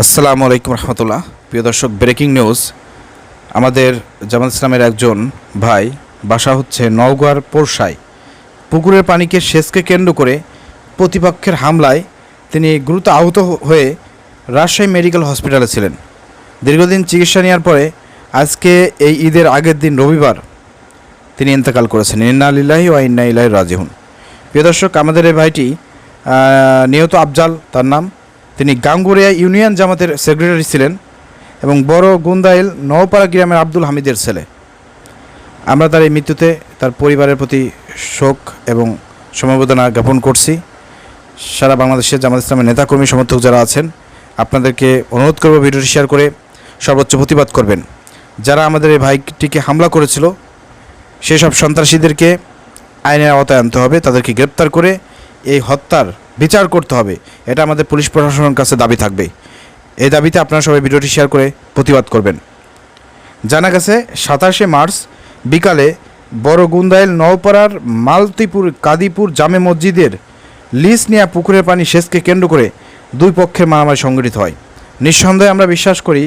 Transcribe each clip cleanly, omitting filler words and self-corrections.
আসসালামু আলাইকুম রহমতুল্লাহ। প্রিয় দর্শক, ব্রেকিং নিউজ। আমাদের জামাত ইসলামের একজন ভাই বাসা হচ্ছে নওগাঁর পোরশায়। পুকুরের পানিকে সেচকে কেন্দ্র করে প্রতিপক্ষের হামলায় তিনি গুরুতর আহত হয়ে রাজশাহী মেডিকেল হসপিটালে ছিলেন। দীর্ঘদিন চিকিৎসা নেওয়ার পরে আজকে এই ঈদের আগের দিন রবিবার তিনি ইন্তেকাল করেছেন। ইন্না লিল্লাহি ওয়া ইন্না ইলাইহি রাজিউন। প্রিয় দর্শক, আমাদের এই ভাইটি নিহত আফজাল তার নাম। তিনি গাঙ্গুরিয়া ইউনিয়ন জামাতের সেক্রেটারি ছিলেন এবং বড় গুন্দাইল নওপাড়া গ্রামের আব্দুল হামিদের ছেলে। আমরা তার এই মৃত্যুতে তার পরিবারের প্রতি শোক এবং সমবেদনা জ্ঞাপন করছি। সারা বাংলাদেশের জামাত ইসলামের নেতাকর্মী সমর্থক যারা আছেন, আপনাদেরকে অনুরোধ করব ভিডিওটি শেয়ার করে সর্বোচ্চ প্রতিবাদ করবেন। যারা আমাদের এই ভাইটিকে হামলা করেছিল সেই সব সন্ত্রাসীদেরকে আইনের আওতায় আনতে হবে, তাদেরকে গ্রেপ্তার করে এই হত্যার বিচার করতে হবে। এটা আমাদের পুলিশ প্রশাসনের কাছে দাবি থাকবে। এই দাবিতে আপনারা সবাই ভিডিওটি শেয়ার করে প্রতিবাদ করবেন। জানা গেছে 27শে মার্চ বিকালে বড় গুন্দাইল নওপাড়ার মালতীপুর কাদিপুর জামে মসজিদের লিজ নেওয়া পুকুরের পানি সেচকে কেন্দ্র করে দুই পক্ষের মারামারি সংঘটিত হয়। নিঃসন্দেহে আমরা বিশ্বাস করি,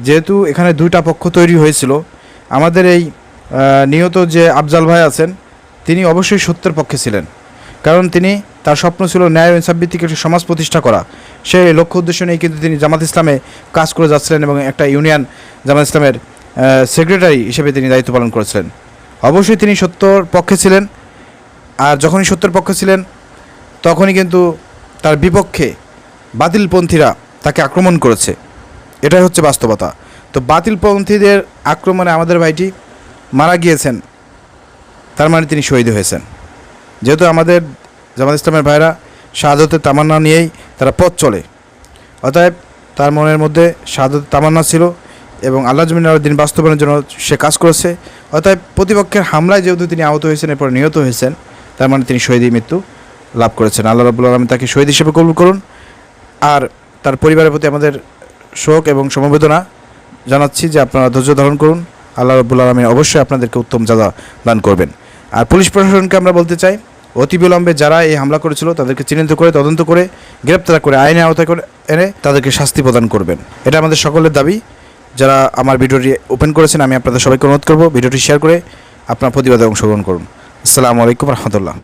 যেহেতু এখানে দুইটা পক্ষ তৈরি হয়েছিল, আমাদের এই নিহত যে আফজাল ভাই আছেন তিনি অবশ্যই সত্যের পক্ষে ছিলেন। কারণ তার স্বপ্ন ছিল ন্যায় ও ইনসাফ ভিত্তিক একটি সমাজ প্রতিষ্ঠা করা। সেই লক্ষ্য উদ্দেশ্য নিয়ে কিন্তু তিনি জামাত ইসলামে কাজ করে যাচ্ছিলেন এবং একটা ইউনিয়ন জামাত ইসলামের সেক্রেটারি হিসেবে তিনি দায়িত্ব পালন করেছিলেন। অবশ্যই তিনি সত্যর পক্ষে ছিলেন। আর যখনই সত্যের পক্ষে ছিলেন তখনই কিন্তু তার বিপক্ষে বাতিলপন্থীরা তাকে আক্রমণ করেছে। এটাই হচ্ছে বাস্তবতা। তো বাতিলপন্থীদের আক্রমণে আমাদের ভাইটি মারা গিয়েছেন, তার মানে তিনি শহীদ হয়েছেন। যেহেতু আমাদের জামাত ইসলামের ভাইরা শাহাদতের তামান্না নিয়েই তারা পথ চলে, অতএব তার মনের মধ্যে শাহাদতের তামান্না ছিল এবং আল্লাহ জমিনের দিন বাস্তবায়নের জন্য সে কাজ করেছে। অতএব প্রতিপক্ষের হামলায় যেহেতু তিনি আহত হয়েছেন, এরপর নিহত হয়েছেন, তার মানে তিনি শহীদ মৃত্যু লাভ করেছেন। আল্লাহ রাব্বুল আলামিন তাকে শহীদ হিসেবে কবুল করুন। আর তার পরিবারের প্রতি আমাদের শোক এবং সমবেদনা জানাচ্ছি যে আপনারা ধৈর্য ধারণ করুন। আল্লাহ রাব্বুল আলামিন অবশ্যই আপনাদেরকে উত্তম সাজা দান করবেন। আর পুলিশ প্রশাসনকে আমরা বলতে চাই, অতিবিলম্বে যারা এই হামলা করেছিল তাদেরকে চিহ্নিত করে তদন্ত করে গ্রেপ্তার করে আইনের আওতায় করে এনে তাদেরকে শাস্তি প্রদান করবেন। এটা আমাদের সকলের দাবি। যারা আমার ভিডিওটি ওপেন করেছেন, আমি আপনাদের সবাইকে অনুরোধ করব ভিডিওটি শেয়ার করে আপনার প্রতিবাদে অংশগ্রহণ করুন। আসসালামু আলাইকুম রহমতুল্লাহ।